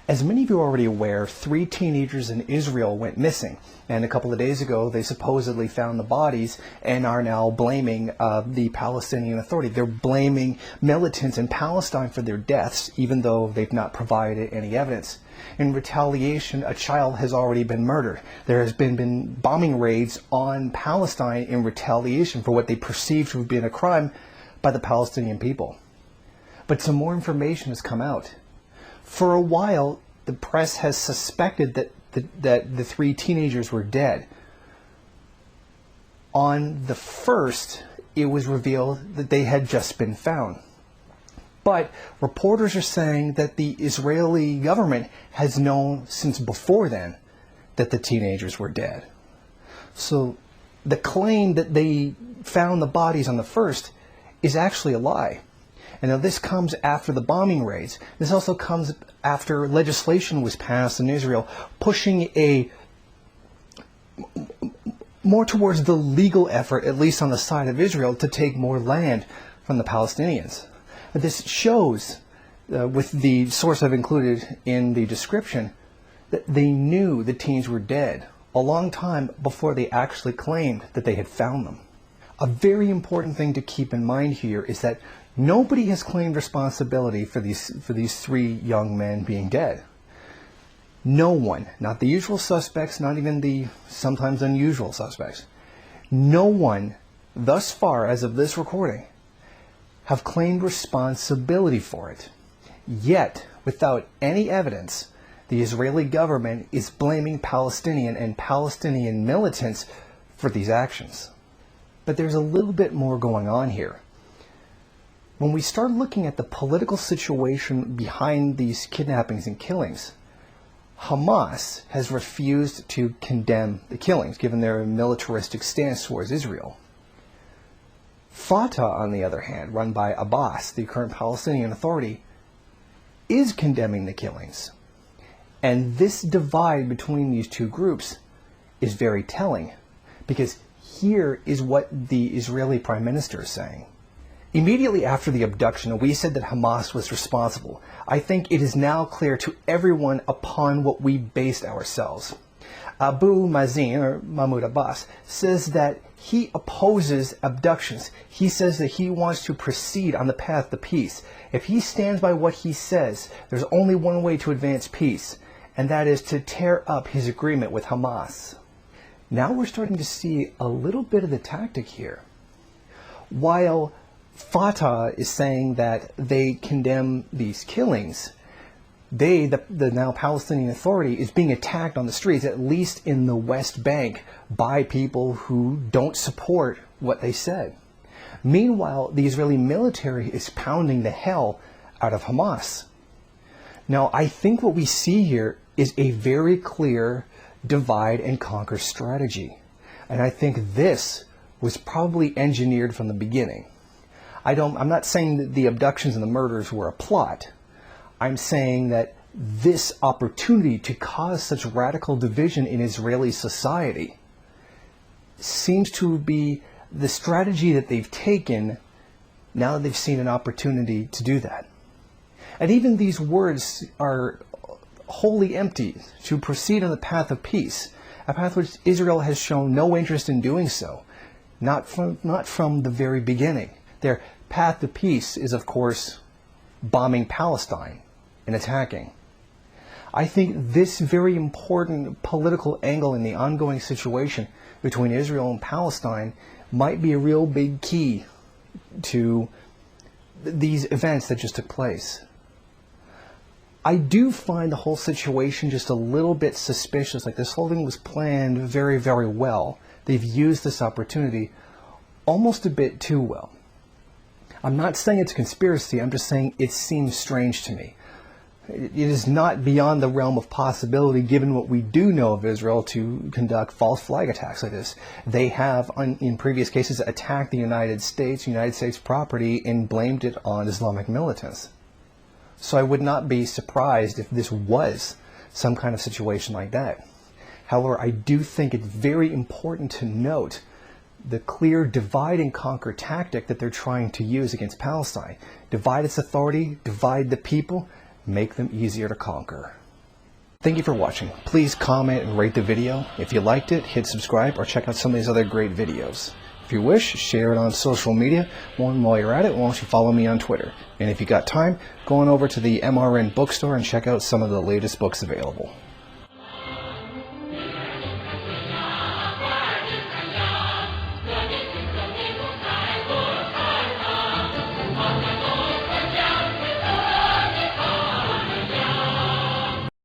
As many of you are already aware, 3 teenagers in Israel went missing, and a couple of days ago they supposedly found the bodies and are now blaming the Palestinian Authority. They're blaming militants in Palestine for their deaths, even though they've not provided any evidence. In retaliation, a child has already been murdered. There has been bombing raids on Palestine in retaliation for what they perceive to have been a crime by the Palestinian people. But some more information has come out. For a while, the press has suspected that the 3 teenagers were dead. On the 1st, it was revealed that they had just been found. But reporters are saying that the Israeli government has known since before then that the teenagers were dead. So the claim that they found the bodies on the 1st is actually a lie. And now this comes after the bombing raids. This also comes after legislation was passed in Israel pushing more towards the legal effort, at least on the side of Israel, to take more land from the Palestinians. This shows, with the source I've included in the description, that they knew the teens were dead a long time before they actually claimed that they had found them. A very important thing to keep in mind here is that nobody has claimed responsibility for these 3 young men being dead. No one, not the usual suspects, not even the sometimes unusual suspects. No one, thus far as of this recording, have claimed responsibility for it. Yet, without any evidence, the Israeli government is blaming Palestinian and Palestinian militants for these actions. But there's a little bit more going on here. When we start looking at the political situation behind these kidnappings and killings, Hamas has refused to condemn the killings, given their militaristic stance towards Israel. Fatah, on the other hand, run by Abbas, the current Palestinian Authority, is condemning the killings. And this divide between these 2 groups is very telling, because here is what the Israeli Prime Minister is saying. Immediately after the abduction, we said that Hamas was responsible. I think it is now clear to everyone upon what we based ourselves. Abu Mazen, or Mahmoud Abbas, says that he opposes abductions. He says that he wants to proceed on the path to peace. If he stands by what he says, there's only one way to advance peace, and that is to tear up his agreement with Hamas. Now we're starting to see a little bit of the tactic here. While Fatah is saying that they condemn these killings, the now Palestinian Authority, is being attacked on the streets, at least in the West Bank, by people who don't support what they said. Meanwhile, the Israeli military is pounding the hell out of Hamas. Now, I think what we see here is a very clear divide and conquer strategy. And I think this was probably engineered from the beginning. I'm not saying that the abductions and the murders were a plot. I'm saying that this opportunity to cause such radical division in Israeli society seems to be the strategy that they've taken now that they've seen an opportunity to do that. And even these words are wholly empty: to proceed on the path of peace, a path which Israel has shown no interest in doing so, not from the very beginning. Their path to peace is, of course, bombing Palestine and attacking. I think this very important political angle in the ongoing situation between Israel and Palestine might be a real big key to these events that just took place. I do find the whole situation just a little bit suspicious. Like, this whole thing was planned very, very well. They've used this opportunity almost a bit too well. I'm not saying it's a conspiracy, I'm just saying it seems strange to me. It is not beyond the realm of possibility, given what we do know of Israel, to conduct false flag attacks like this. They have, in previous cases, attacked the United States property, and blamed it on Islamic militants. So I would not be surprised if this was some kind of situation like that. However, I do think it's very important to note the clear divide and conquer tactic that they're trying to use against Palestine. Divide its authority, divide the people, make them easier to conquer. Thank you for watching. Please comment and rate the video. If you liked it, hit subscribe or check out some of these other great videos. If you wish, share it on social media. While you're at it, why don't you follow me on Twitter? And if you got time, go on over to the MRN bookstore and check out some of the latest books available.